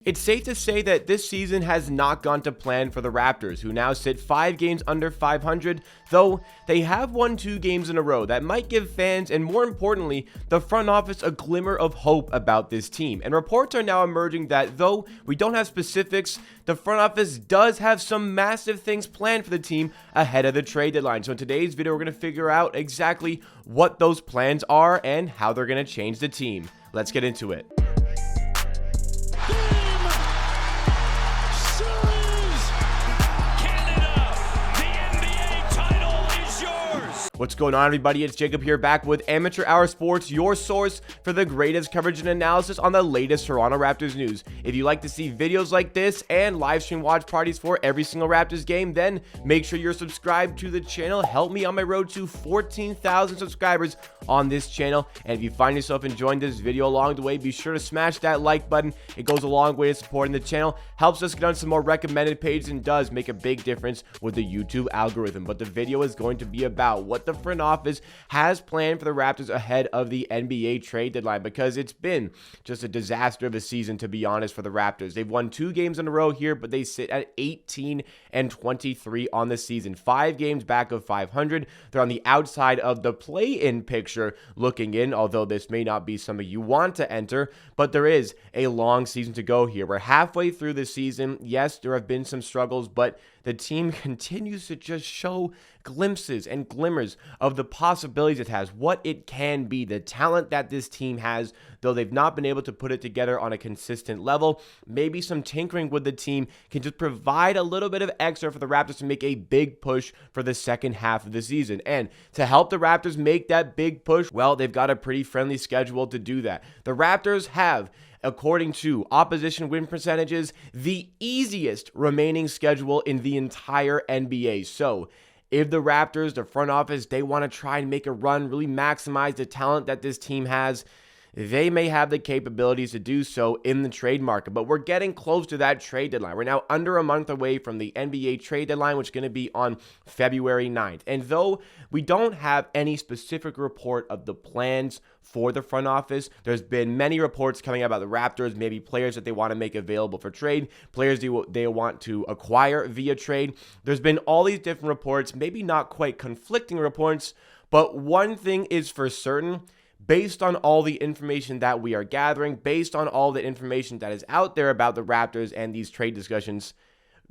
It's safe to say that this season has not gone to plan for the Raptors, who now sit 5 games under 500, though they have won 2 games in a row. That might give fans, and more importantly, the front office a glimmer of hope about this team. And reports are now emerging that though we don't have specifics, the front office does have some massive things planned for the team ahead of the trade deadline. So in today's video, we're going to figure out exactly what those plans are and how they're going to change the team. Let's get into it. What's going on, everybody? It's Jacob here, back with Amateur Hour Sports, your source for the greatest coverage and analysis on the latest Toronto Raptors news. If you like to see videos like this and live stream watch parties for every single Raptors game, then make sure you're subscribed to the channel. Help me on my road to 14,000 subscribers on this channel. And if you find yourself enjoying this video along the way, be sure to smash that like button. It goes a long way to supporting the channel, helps us get on some more recommended pages, and does make a big difference with the YouTube algorithm. But the video is going to be about what the front office has planned for the Raptors ahead of the NBA trade deadline, because it's been just a disaster of a season, to be honest, for the Raptors. They've won 2 games in a row here, but they sit at 18-23 on the season, 5 games back of 500. They're on the outside of the play-in picture looking in, although this may not be something you want to enter, but there is a long season to go here. We're halfway through the season. Yes, there have been some struggles, but the team continues to just show glimpses and glimmers of the possibilities it has, what it can be, the talent that this team has, though they've not been able to put it together on a consistent level. Maybe some tinkering with the team can just provide a little bit of extra for the Raptors to make a big push for the second half of the season. And to help the Raptors make that big push, well, they've got a pretty friendly schedule to do that. The Raptors have, according to opposition win percentages, the easiest remaining schedule in the entire NBA. So if the Raptors, the front office, they want to try and make a run, really maximize the talent that this team has, they may have the capabilities to do so in the trade market. But we're getting close to that trade deadline. We're now under a month away from the NBA trade deadline, which is going to be on February 9th. And though we don't have any specific report of the plans for the front office, there's been many reports coming out about the Raptors, maybe players that they want to make available for trade, players they want to acquire via trade. There's been all these different reports, maybe not quite conflicting reports, but one thing is for certain. Based on all the information that we are gathering, based on all the information that is out there about the Raptors and these trade discussions,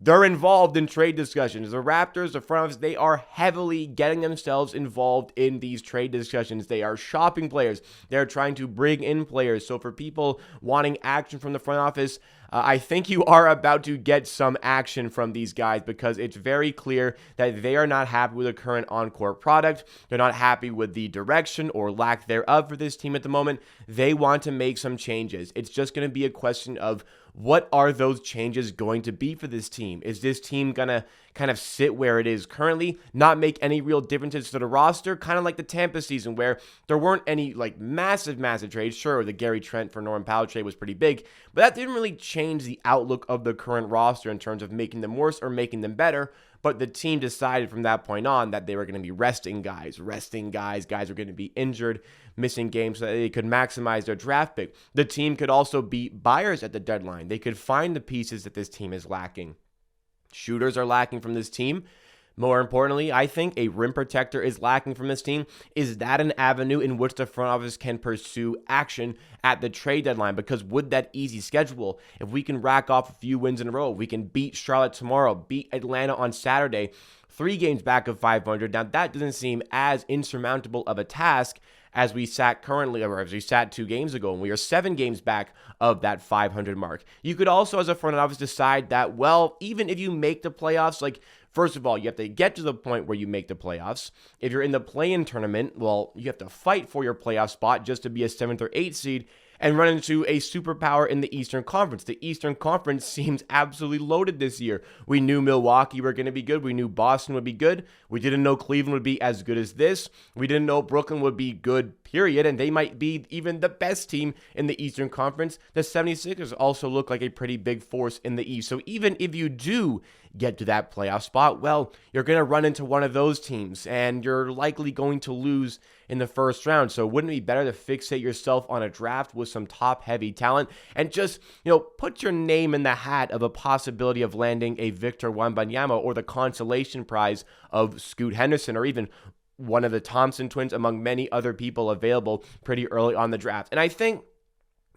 they're involved in trade discussions. The Raptors, the front office, they are heavily getting themselves involved in these trade discussions. They are shopping players. They're trying to bring in players. So for people wanting action from the front office, I think you are about to get some action from these guys, because it's very clear that they are not happy with the current on-court product. They're not happy with the direction or lack thereof for this team at the moment. They want to make some changes. It's just going to be a question of what are those changes going to be for this team? Is this team going to kind of sit where it is currently, not make any real differences to the roster, kind of like the Tampa season where there weren't any like massive trades? Sure, the Gary Trent for Norman Powell trade was pretty big, but that didn't really change the outlook of the current roster in terms of making them worse or making them better. But the team decided from that point on that they were going to be resting guys. Guys were going to be injured, missing games so that they could maximize their draft pick. The team could also be buyers at the deadline. They could find the pieces that this team is lacking. Shooters are lacking from this team. More importantly, I think a rim protector is lacking from this team. Is that an avenue in which the front office can pursue action at the trade deadline? Because with that easy schedule, if we can rack off a few wins in a row, we can beat Charlotte tomorrow, beat Atlanta on Saturday, 3 games back of 500. Now, that doesn't seem as insurmountable of a task as we sat currently, or as we sat 2 games ago, and we are 7 games back of that 500 mark. You could also, as a front office, decide that, well, even if you make the playoffs, like, first of all, you have to get to the point where you make the playoffs. If you're in the play-in tournament, well, you have to fight for your playoff spot just to be a 7th or 8th seed and run into a superpower in the Eastern Conference. The Eastern Conference seems absolutely loaded this year. We knew Milwaukee were going to be good. We knew Boston would be good. We didn't know Cleveland would be as good as this. We didn't know Brooklyn would be good, period, and they might be even the best team in the Eastern Conference. The 76ers also look like a pretty big force in the East. So even if you do get to that playoff spot, well, you're going to run into one of those teams, and you're likely going to lose in the first round. So wouldn't it be better to fixate yourself on a draft with some top-heavy talent and just, put your name in the hat of a possibility of landing a Victor Wembanyama or the consolation prize of Scoot Henderson, or even one of the Thompson twins, among many other people available pretty early on the draft. And I think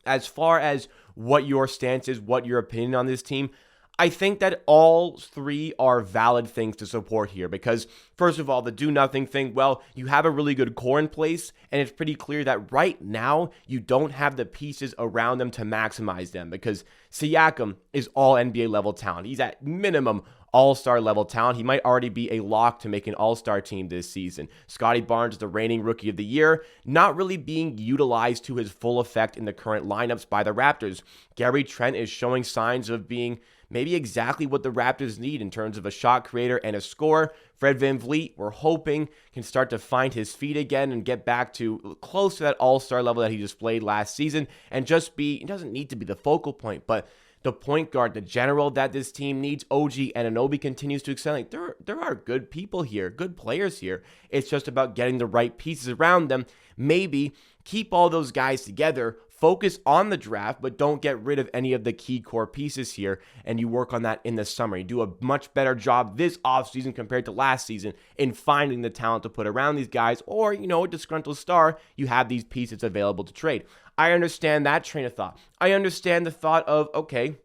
as far as what your stance is, what your opinion on this team, I think that all three are valid things to support here because, first of all, the do-nothing thing, well, you have a really good core in place, and it's pretty clear that right now you don't have the pieces around them to maximize them because Siakam is all NBA level talent. He's at minimum all-star level talent. He might already be a lock to make an all-star team this season. Scotty Barnes is the reigning rookie of the year, not really being utilized to his full effect in the current lineups by the Raptors. Gary Trent is showing signs of being maybe exactly what the Raptors need in terms of a shot creator and a scorer. Fred VanVleet, we're hoping, can start to find his feet again and get back to close to that all-star level that he displayed last season and just be, it doesn't need to be the focal point, but the point guard, the general that this team needs. OG Anunoby continues to excel. Like, there are good people here, good players here. It's just about getting the right pieces around them. Maybe keep all those guys together, focus on the draft, but don't get rid of any of the key core pieces here, and you work on that in the summer. You do a much better job this offseason compared to last season in finding the talent to put around these guys, or, a disgruntled star, you have these pieces available to trade. I understand that train of thought. I understand the thought of, okay,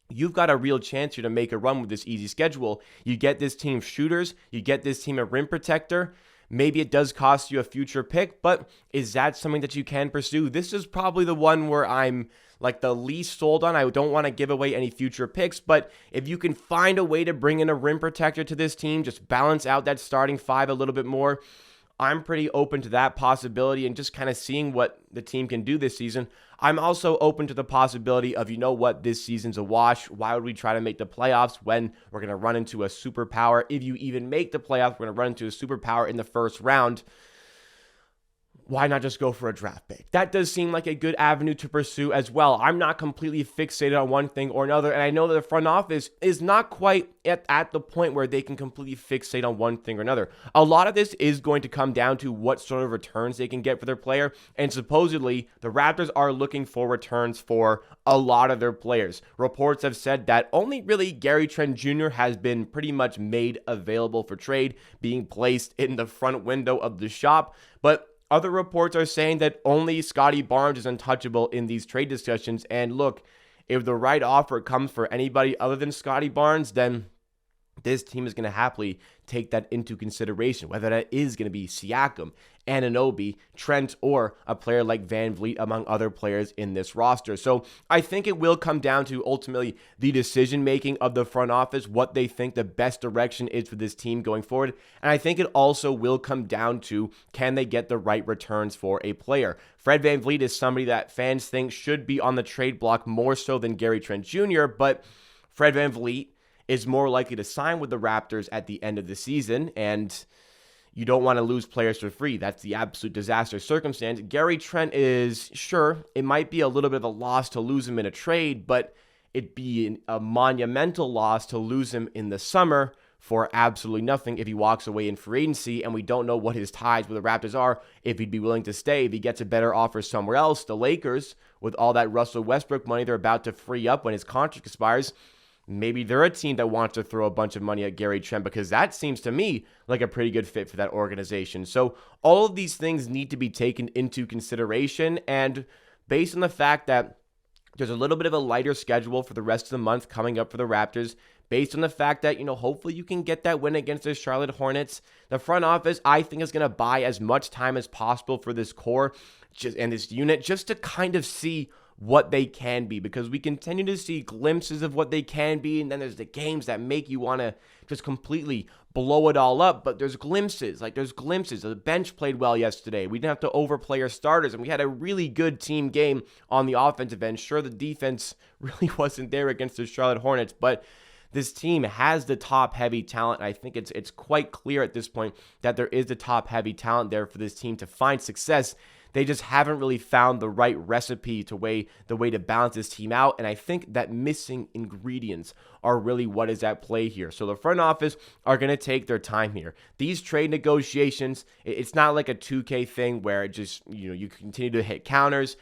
you've got a real chance here to make a run with this easy schedule. You get this team shooters, you get this team a rim protector. Maybe it does cost you a future pick, but is that something that you can pursue? This is probably the one where I'm like the least sold on. I don't want to give away any future picks, but if you can find a way to bring in a rim protector to this team, just balance out that starting five a little bit more, I'm pretty open to that possibility and just kind of seeing what the team can do this season. I'm also open to the possibility of, this season's a wash. Why would we try to make the playoffs when we're going to run into a superpower? If you even make the playoffs, we're going to run into a superpower in the first round. Why not just go for a draft pick? That does seem like a good avenue to pursue as well. I'm not completely fixated on one thing or another, and I know that the front office is not quite at the point where they can completely fixate on one thing or another. A lot of this is going to come down to what sort of returns they can get for their player, and supposedly the Raptors are looking for returns for a lot of their players. Reports have said that only really Gary Trent Jr. has been pretty much made available for trade, being placed in the front window of the shop, but other reports are saying that only Scotty Barnes is untouchable in these trade discussions. And look, if the right offer comes for anybody other than Scotty Barnes, then this team is going to happily take that into consideration, whether that is going to be Siakam, Anunoby, Trent, or a player like VanVleet, among other players in this roster. So I think it will come down to ultimately the decision-making of the front office, what they think the best direction is for this team going forward. And I think it also will come down to, can they get the right returns for a player? Fred VanVleet is somebody that fans think should be on the trade block more so than Gary Trent Jr., but Fred VanVleet is more likely to sign with the Raptors at the end of the season, and you don't want to lose players for free. That's the absolute disaster circumstance. Gary Trent is, sure, it might be a little bit of a loss to lose him in a trade, but it'd be a monumental loss to lose him in the summer for absolutely nothing if he walks away in free agency, and we don't know what his ties with the Raptors are, if he'd be willing to stay, if he gets a better offer somewhere else. The Lakers, with all that Russell Westbrook money they're about to free up when his contract expires, maybe they're a team that wants to throw a bunch of money at Gary Trent, because that seems to me like a pretty good fit for that organization. So all of these things need to be taken into consideration, and based on the fact that there's a little bit of a lighter schedule for the rest of the month coming up for the Raptors, based on the fact that, hopefully you can get that win against the Charlotte Hornets, the front office, I think, is going to buy as much time as possible for this core and this unit just to kind of see what they can be, because we continue to see glimpses of what they can be, and then there's the games that make you want to just completely blow it all up, but there's glimpses. The bench played well yesterday. We didn't have to overplay our starters, and we had a really good team game on the offensive end. Sure, the defense really wasn't there against the Charlotte Hornets, but this team has the top-heavy talent. I think it's quite clear at this point that there is the top-heavy talent there for this team to find success. they just haven't really found the right recipe to the way to balance this team out. And I think that missing ingredients are really what is at play here. So the front office are going to take their time here. These trade negotiations, it's not like a 2K thing where it just, you continue to hit counters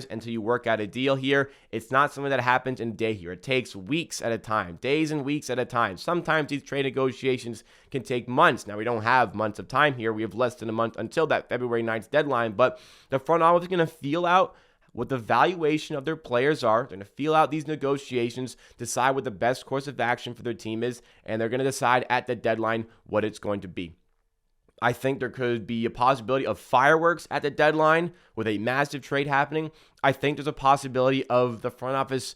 until you work out a deal here. It's not something that happens in a day here. It takes weeks at a time, days and weeks at a time. Sometimes these trade negotiations can take months. Now, we don't have months of time here. We have less than a month until that February 9th deadline, but the front office is going to feel out what the valuation of their players are. They're going to feel out these negotiations, decide what the best course of action for their team is, and they're going to decide at the deadline what it's going to be. I think there could be a possibility of fireworks at the deadline with a massive trade happening. I think there's a possibility of the front office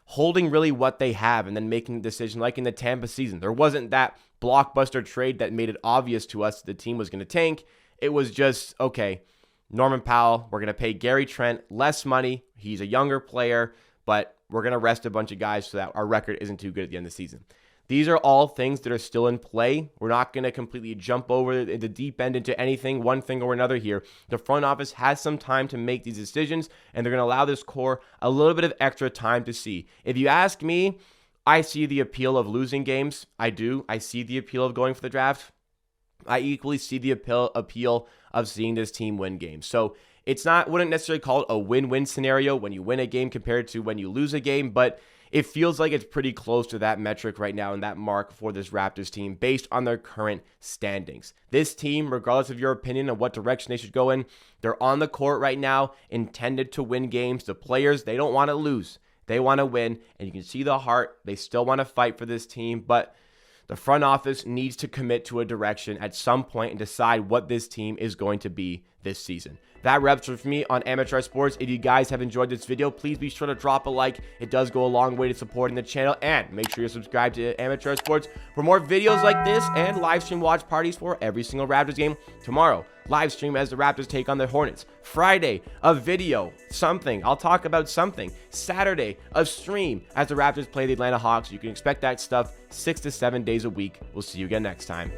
holding really what they have and then making a decision like in the Tampa season. There wasn't that blockbuster trade that made it obvious to us the team was going to tank. It was just, okay, Norman Powell, we're going to pay Gary Trent less money. He's a younger player, but we're going to rest a bunch of guys so that our record isn't too good at the end of the season. These are all things that are still in play. We're not going to completely jump over the deep end into anything, one thing or another here. The front office has some time to make these decisions, and they're going to allow this core a little bit of extra time to see. If you ask me, I see the appeal of losing games. I do. I see the appeal of going for the draft. I equally see the appeal of seeing this team win games. So wouldn't necessarily call it a win-win scenario when you win a game compared to when you lose a game, but it feels like it's pretty close to that metric right now and that mark for this Raptors team based on their current standings. This team, regardless of your opinion on what direction they should go in, they're on the court right now, intended to win games. The players, they don't want to lose. They want to win, and you can see the heart. They still want to fight for this team, but the front office needs to commit to a direction at some point and decide what this team is going to be this season. That wraps it for me on Amateur Sports. If you guys have enjoyed this video, please be sure to drop a like. It does go a long way to supporting the channel. And make sure you're subscribed to Amateur Sports for more videos like this and live stream watch parties for every single Raptors game. Tomorrow, live stream as the Raptors take on the Hornets. Friday, a video, something. I'll talk about something. Saturday, a stream as the Raptors play the Atlanta Hawks. You can expect that stuff 6 to 7 days a week. We'll see you again next time.